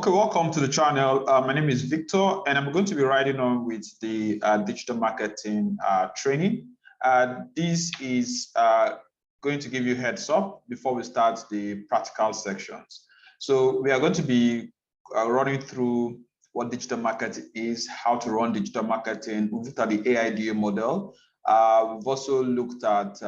Okay, welcome to the channel. My name is Victor, and I'm going to be riding on with the digital marketing training. This is going to give you a heads up before we start the practical sections. So we are going to be running through what digital marketing is, how to run digital marketing. We've looked at the AIDA model. We've also looked at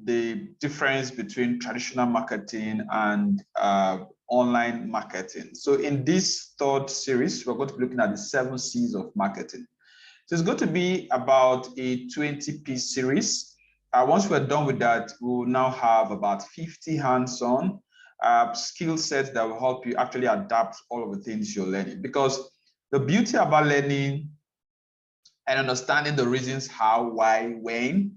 the difference between traditional marketing and online marketing. So in this third series, we're going to be looking at the 7 C's of marketing. So it's going to be about a 20-piece series. Once we're done with that, we will now have about 50 hands-on skill sets that will help you actually adapt all of the things you're learning. Because the beauty about learning and understanding the reasons how, why, when,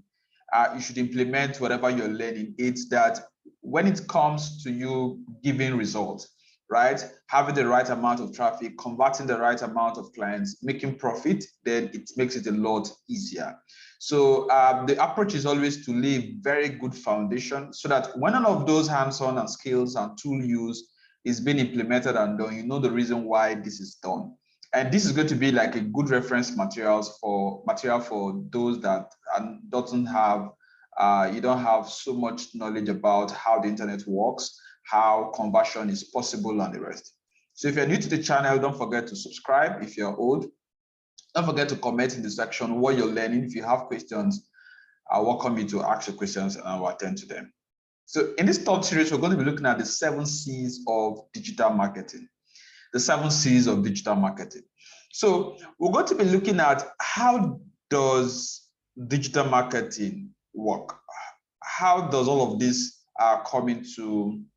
you should implement whatever you're learning. It's that when it comes to you giving results, right? Having the right amount of traffic, converting the right amount of clients, making profit, then it makes it a lot easier. So the approach is always to lay very good foundation so that when all of those hands-on and skills and tool use is being implemented and done, you know the reason why this is done. And this is going to be like a good reference material for those that doesn't have, you don't have so much knowledge about how the internet works, how conversion is possible, and the rest. So if you're new to the channel, don't forget to subscribe. If you're old, don't forget to comment in the section what you're learning. If you have questions, I welcome you to ask your questions and I will attend to them. So in this third series, we're going to be looking at the 7 C's of digital marketing. The 7 C's of digital marketing. So we're going to be looking at how does digital marketing work? How does all of this come into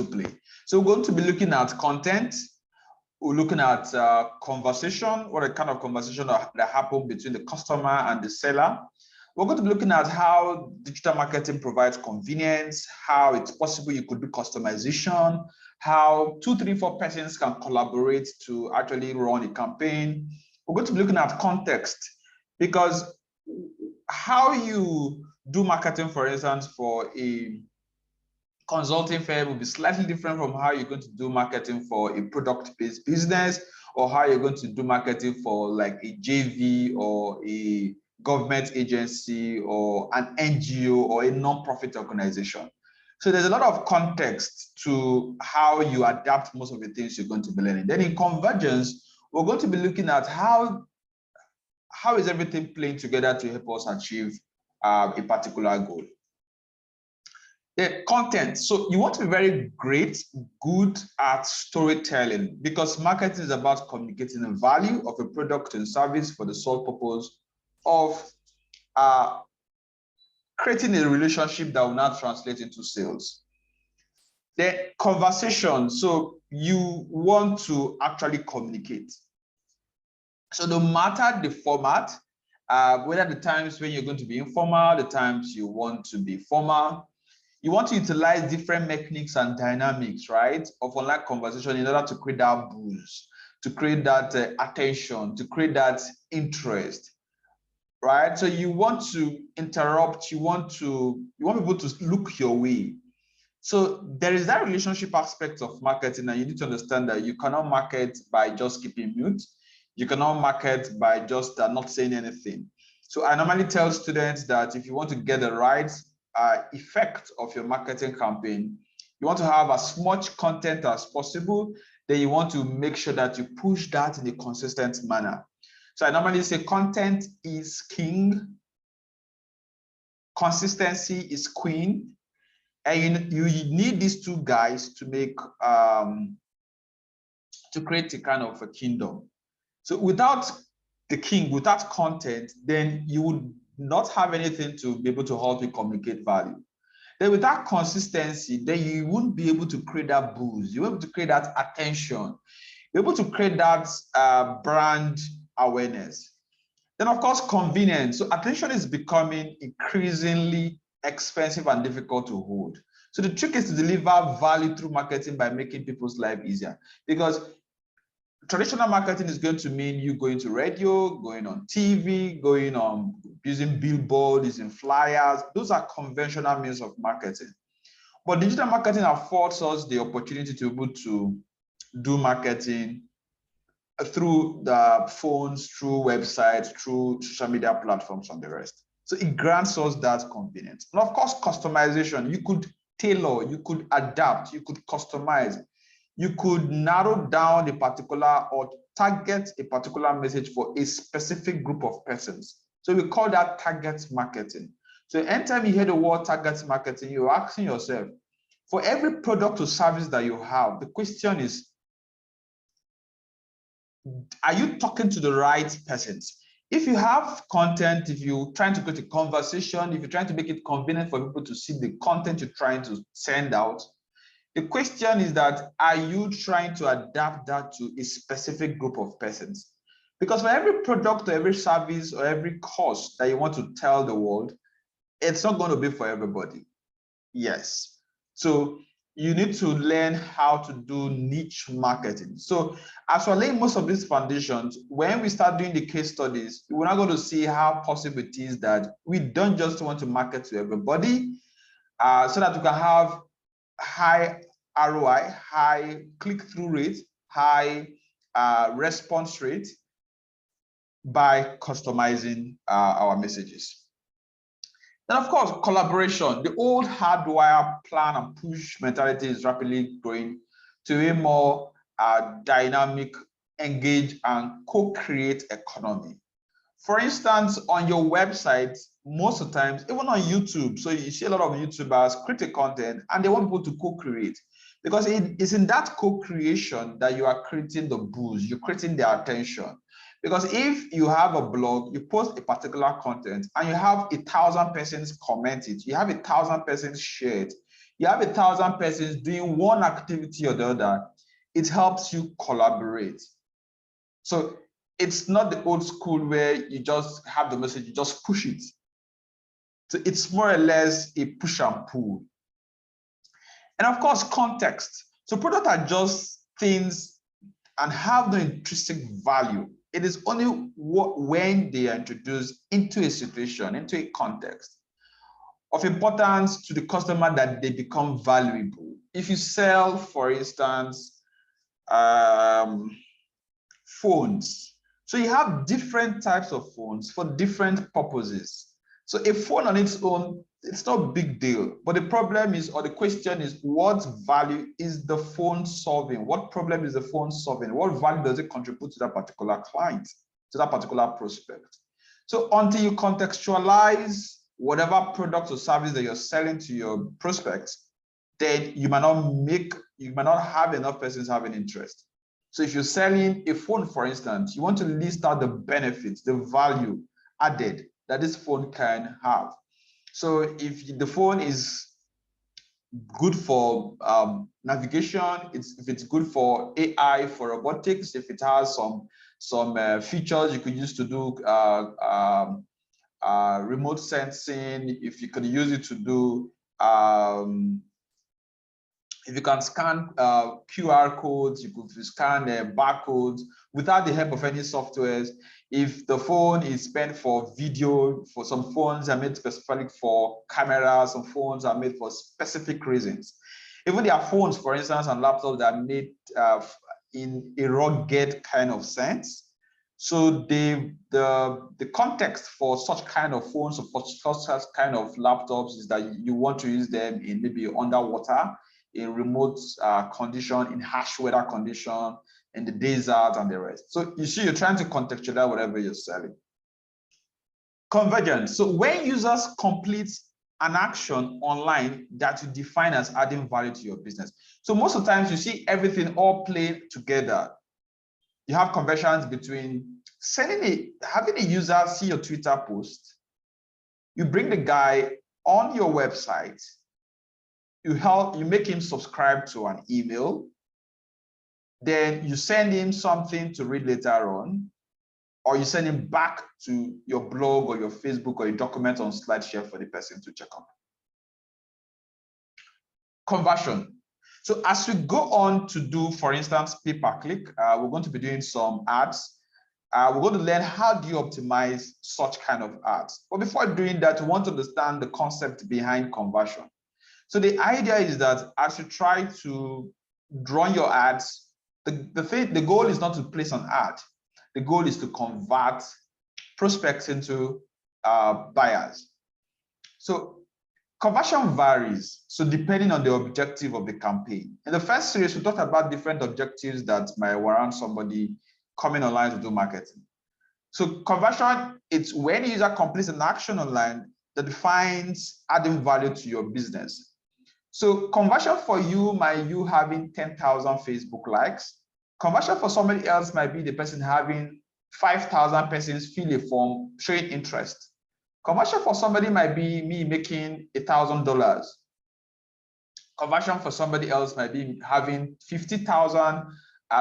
play? So we're going to be looking at content. We're looking at conversation, what a kind of conversation that happen between the customer and the seller. We're going to be looking at how digital marketing provides convenience, how it's possible you could do customization, how 2, 3, 4 persons can collaborate to actually run a campaign. We're going to be looking at context, because how you do marketing, for instance, for a consulting firm will be slightly different from how you're going to do marketing for a product-based business, or how you're going to do marketing for like a JV or a government agency or an NGO or a non-profit organization. So there's a lot of context to how you adapt most of the things you're going to be learning. Then in convergence, we're going to be looking at how is everything playing together to help us achieve a particular goal. The content. So you want to be very good at storytelling, because marketing is about communicating the value of a product and service for the sole purpose of creating a relationship that will not translate into sales. The conversation. So you want to actually communicate. So no matter the format, whether the times when you're going to be informal, the times you want to be formal, you want to utilize different mechanics and dynamics, right, of online conversation in order to create that buzz, to create that attention, to create that interest, right? So you want to interrupt, you want people to look your way. So there is that relationship aspect of marketing, and you need to understand that you cannot market by just keeping mute. You cannot market by just not saying anything. So I normally tell students that if you want to get the right effect of your marketing campaign, you want to have as much content as possible. Then you want to make sure that you push that in a consistent manner. So I normally say content is king, consistency is queen, and you need these 2 guys to make to create a kind of a kingdom. So without the king, without content, then you would not have anything to be able to help you communicate value. Then with that consistency, then you won't be able to create that buzz. You're able to create that attention. You're able to create that brand awareness. Then of course, convenience. So attention is becoming increasingly expensive and difficult to hold. So the trick is to deliver value through marketing by making people's life easier, because traditional marketing is going to mean you going to radio, going on TV, going on using billboards, using flyers. Those are conventional means of marketing. But digital marketing affords us the opportunity to be able to do marketing through the phones, through websites, through social media platforms, and the rest. So it grants us that convenience. And of course, customization. You could tailor, you could adapt, you could customize, you could narrow down a particular or target a particular message for a specific group of persons. So we call that target marketing. So anytime you hear the word target marketing, you're asking yourself, for every product or service that you have, the question is, are you talking to the right persons? If you have content, if you're trying to create a conversation, if you're trying to make it convenient for people to see the content you're trying to send out, the question is that, are you trying to adapt that to a specific group of persons? Because for every product or every service or every course that you want to tell the world, it's not going to be for everybody. Yes. So you need to learn how to do niche marketing. So as we're laying most of these foundations, when we start doing the case studies, we're not going to see how possible it is that we don't just want to market to everybody, so that we can have high ROI, high click-through rate, high response rate by customizing our messages. And of course, collaboration. The old hardwire plan and push mentality is rapidly growing to a more dynamic, engage, and co-create economy. For instance, on your website, most of the times, even on YouTube, so you see a lot of YouTubers create content and they want people to co-create, because it's in that co-creation that you are creating the buzz, you're creating the attention. Because if you have a blog, you post a particular content and you have 1,000 persons comment it, you have 1,000 persons share it, you have 1,000 persons doing one activity or the other, it helps you collaborate. So it's not the old school where you just have the message, you just push it. So it's more or less a push and pull. And of course, context. So products are just things and have no intrinsic value. It is only when they are introduced into a situation, into a context of importance to the customer that they become valuable. If you sell, for instance, phones, so you have different types of phones for different purposes. So a phone on its own, it's not a big deal. But the problem is, or the question is, what value is the phone solving? What problem is the phone solving? What value does it contribute to that particular client, to that particular prospect? So until you contextualize whatever product or service that you're selling to your prospects, then you might not have enough persons having interest. So if you're selling a phone, for instance, you want to list out the benefits, the value added that this phone can have. So if the phone is good for navigation, if it's good for AI, for robotics, if it has some features you could use to do remote sensing, if you could use it to do if you can scan QR codes, you could scan barcodes without the help of any softwares. If the phone is meant for video, for some phones are made specifically for cameras, some phones are made for specific reasons. Even there are phones, for instance, and laptops that are made in a rugged kind of sense. So the context for such kind of phones or for such kind of laptops is that you want to use them in maybe underwater, in remote condition, in harsh weather condition, in the desert and the rest. So you see, you're trying to contextualize whatever you're selling. Convergence. So when users complete an action online that you define as adding value to your business. So most of the times you see everything all play together. You have conversions between having a user see your Twitter post, you bring the guy on your website, you make him subscribe to an email, then you send him something to read later on, or you send him back to your blog or your Facebook or a document on SlideShare for the person to check on. Conversion. So as we go on to do, for instance, pay-per-click, we're going to be doing some ads. We're going to learn how do you optimize such kind of ads. But before doing that, we want to understand the concept behind conversion. So the idea is that as you try to run your ads, the goal is not to place an ad. The goal is to convert prospects into buyers. So conversion varies, so depending on the objective of the campaign. In the first series, we talked about different objectives that might warrant somebody coming online to do marketing. So conversion, it's when the user completes an action online that defines adding value to your business. So conversion for you might you having 10,000 Facebook likes. Conversion for somebody else might be the person having 5,000 persons fill a form showing interest. Conversion for somebody might be me making $1,000. Conversion for somebody else might be having 50,000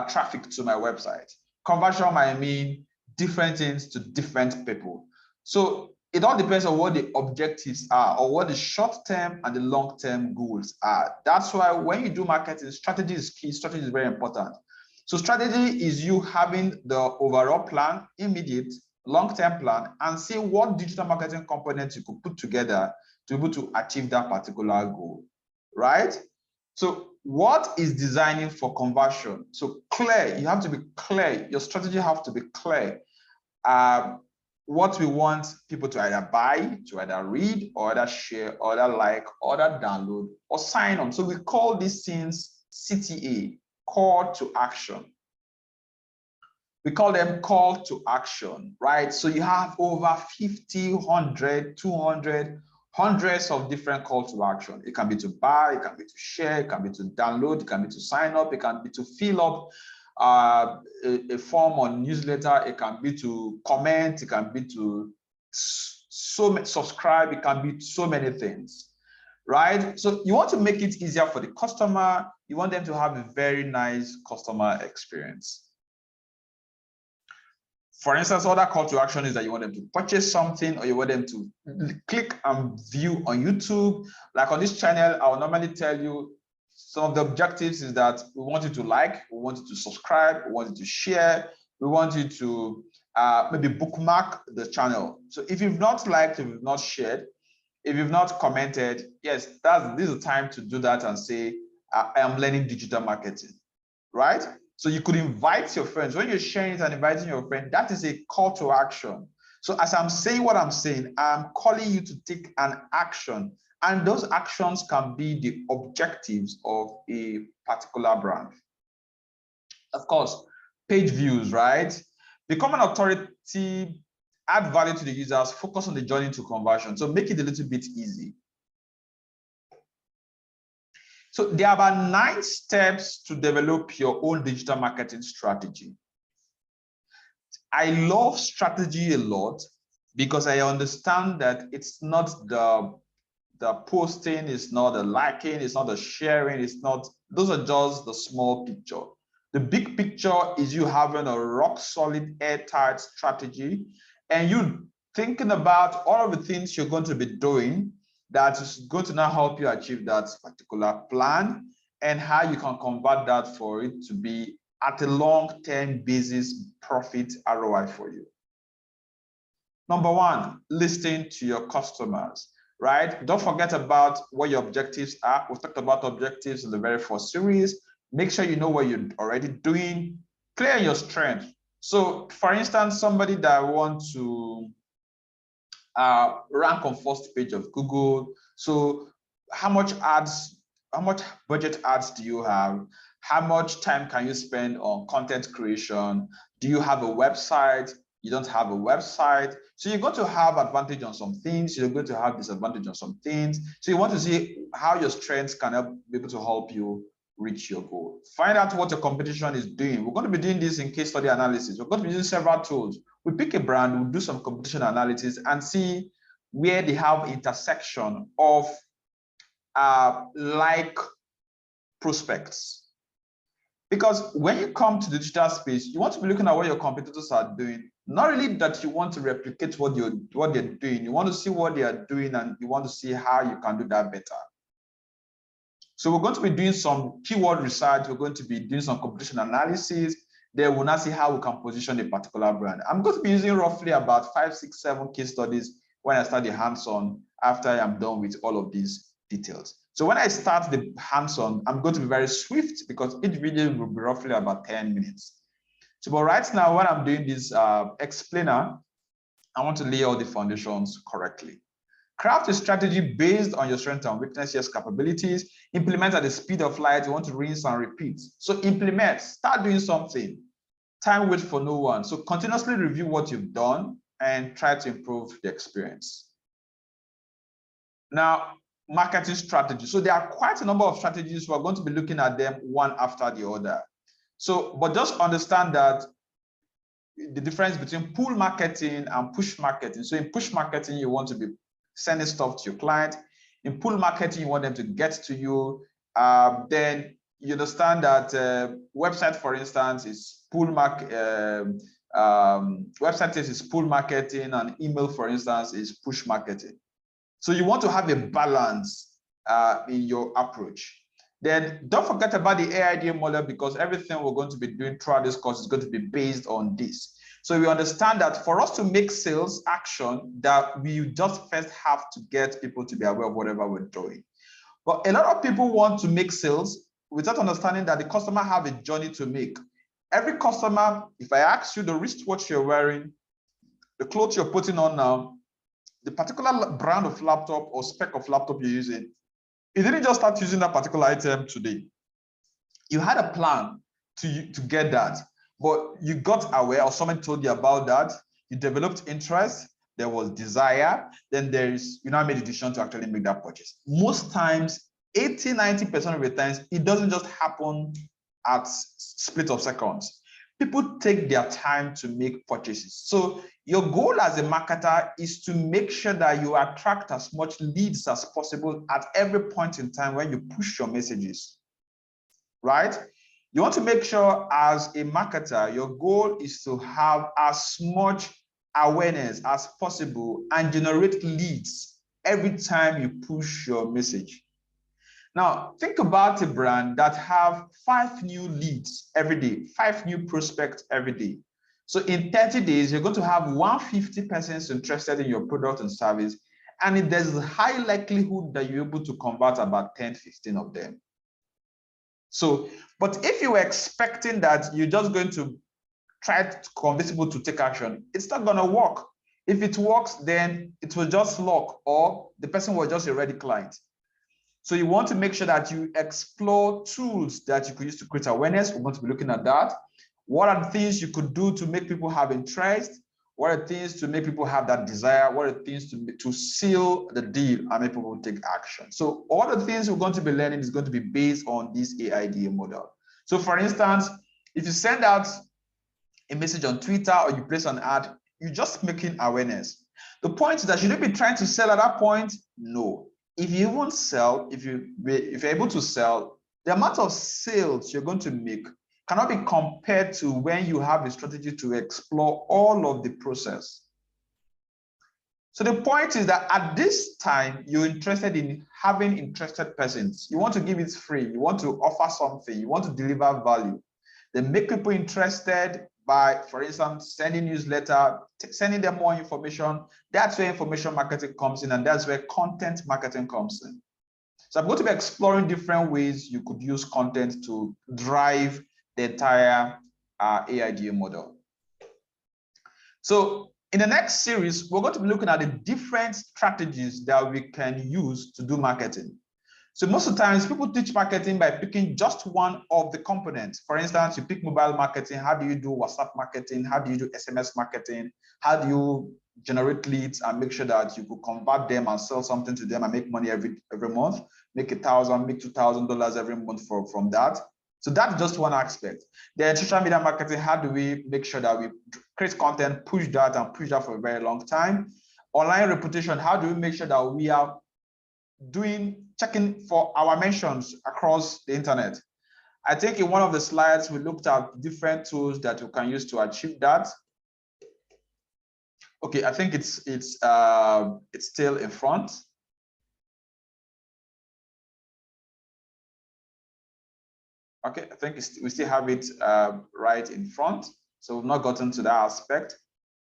traffic to my website. Conversion might mean different things to different people. So it all depends on what the objectives are or what the short-term and the long-term goals are. That's why when you do marketing, strategy is key. Strategy is very important. So strategy is you having the overall plan, immediate, long-term plan, and see what digital marketing components you could put together to be able to achieve that particular goal, right? So what is designing for conversion? So clear, you have to be clear. Your strategy has to be clear. What we want people to either buy, to either read, or either share, or either like, or either download, or sign on. So we call these things CTA, call to action. We call them call to action, right? So you have over 50, 100, 200, hundreds of different calls to action. It can be to buy, it can be to share, it can be to download, it can be to sign up, it can be to fill up a form or newsletter, it can be to comment, it can be to subscribe, it can be so many things, right? So you want to make it easier for the customer. You want them to have a very nice customer experience. For instance, other call to action is that you want them to purchase something, or you want them to click and view on YouTube. Like on this channel, I'll normally tell you some of the objectives is that we want you to like, we want you to subscribe, we want you to share, we want you to maybe bookmark the channel. So if you've not liked, if you've not shared, if you've not commented, yes, this is the time to do that and say, I am learning digital marketing, right? So you could invite your friends. When you're sharing it and inviting your friend, that is a call to action. So as I'm saying what I'm saying, I'm calling you to take an action. And those actions can be the objectives of a particular brand. Of course, page views, right? Become an authority, add value to the users, focus on the journey to conversion. So make it a little bit easy. So there are about 9 steps to develop your own digital marketing strategy. I love strategy a lot because I understand that it's not the posting, it's not the liking, it's not the sharing, it's not, those are just the small picture. The big picture is you having a rock solid, airtight strategy, and you thinking about all of the things you're going to be doing that is going to now help you achieve that particular plan, and how you can convert that for it to be at a long-term basis profit ROI for you. Number 1, listening to your customers, right? Don't forget about what your objectives are. We talked about objectives in the very first series. Make sure you know what you're already doing. Clear your strength. So for instance, somebody that wants to rank on first page of Google. So how much budget ads do you have? How much time can you spend on content creation? Do you have a website? You don't have a website. So you're going to have advantage on some things. You're going to have disadvantage on some things. So you want to see how your strengths can be able to help you reach your goal. Find out what your competition is doing. We're going to be doing this in case study analysis. We're going to be using several tools. We pick a brand, we'll do some competition analysis and see where they have intersection of like prospects. Because when you come to the digital space, you want to be looking at what your competitors are doing. Not really that you want to replicate what they're doing. You want to see what they are doing and you want to see how you can do that better. So we're going to be doing some keyword research. We're going to be doing some competition analysis. Then we'll now see how we can position a particular brand. I'm going to be using roughly about 5, 6, 7 case studies when I start the hands-on after I'm done with all of these details. So when I start the hands-on, I'm going to be very swift because each video will be roughly about 10 minutes. So, but right now, when I'm doing this explainer, I want to lay all the foundations correctly. Craft a strategy based on your strengths and weaknesses, capabilities. Implement at the speed of light. You want to rinse and repeat. So implement, start doing something. Time waits for no one. So continuously review what you've done and try to improve the experience. Now, marketing strategy. So there are quite a number of strategies. We're going to be looking at them one after the other. So, but just understand that the difference between pull marketing and push marketing. So in push marketing, you want to be sending stuff to your client. In pull marketing, you want them to get to you. Then you understand that website, for instance, is pull website is pull marketing, and email, for instance, is push marketing. So you want to have a balance in your approach. Then don't forget about the AIDA model, because everything we're going to be doing throughout this course is going to be based on this. So we understand that for us to make sales action, that we just first have to get people to be aware of whatever we're doing. But a lot of people want to make sales without understanding that the customer have a journey to make. Every customer, if I ask you the wristwatch you're wearing, the clothes you're putting on now, the particular brand of laptop or spec of laptop you're using, you didn't just start using that particular item today. You had a plan to get that, but you got aware or someone told you about that, you developed interest, there was desire, then you now made a decision to actually make that purchase. Most times, 80–90% of the times, it doesn't just happen at split of seconds. People take their time to make purchases. So your goal as a marketer is to make sure that you attract as much leads as possible at every point in time when you push your messages, right? You want to make sure as a marketer, your goal is to have as much awareness as possible and generate leads every time you push your message. Now, think about a brand that have 5 new leads every day, 5 new prospects every day. So in 30 days, you're going to have 150 persons interested in your product and service, and there's a high likelihood that you're able to convert about 10–15 of them. So, but if you were expecting that you're just going to try to convince people to take action, it's not going to work. If it works, then it will just luck, or the person was just a ready client. So you want to make sure that you explore tools that you could use to create awareness. We're going to be looking at that. What are the things you could do to make people have interest? What are things to make people have that desire? What are things to seal the deal and make people take action? So all the things we're going to be learning is going to be based on this AIDA model. So for instance, if you send out a message on Twitter or you place an ad, you're just making awareness. The point is that should you be trying to sell at that point? No. If you even sell, if you're able to sell, the amount of sales you're going to make cannot be compared to when you have a strategy to explore all of the process. So the point is that at this time, you're interested in having interested persons. You want to give it free. You want to offer something. You want to deliver value. Then make people interested by, for instance, sending newsletter, sending them more information. That's where information marketing comes in, and that's where content marketing comes in. So I'm going to be exploring different ways you could use content to drive the entire AIDA model. So in the next series, we're going to be looking at the different strategies that we can use to do marketing. So most of the times people teach marketing by picking just one of the components. For instance, you pick mobile marketing. How do you do WhatsApp marketing? How do you do SMS marketing? How do you generate leads and make sure that you could convert them and sell something to them and make money every month, make $1,000, make $2,000 every month from that. So that's just one aspect. Then social media marketing, how do we make sure that we create content, push that and push that for a very long time? Online reputation, how do we make sure that we are checking for our mentions across the internet? I think in one of the slides, we looked at different tools that you can use to achieve that. Okay, I think it's still in front. Okay, I think we still have it right in front. So we've not gotten to that aspect.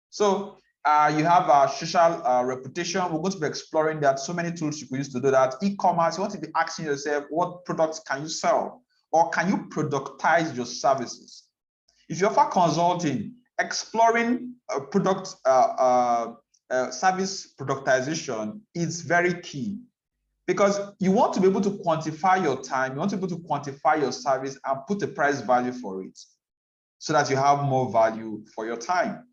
So You have a social reputation. We're going to be exploring that. So many tools you can use to do that. E-commerce, you want to be asking yourself, what products can you sell? Or can you productize your services? If you offer consulting, exploring product service productization is very key, because you want to be able to quantify your time, you want to be able to quantify your service and put a price value for it so that you have more value for your time.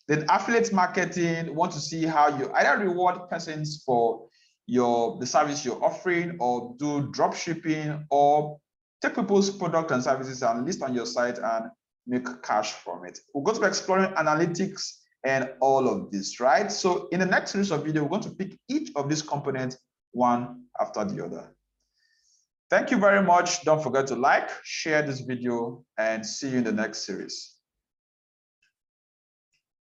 Then affiliate marketing, want to see how you either reward persons for the service you're offering, or do drop shipping, or take people's product and services and list on your site and make cash from it. We're going to be exploring analytics and all of this, right? So in the next series of video, we're going to pick each of these components one after the other. Thank you very much. Don't forget to like, share this video, and see you in the next series.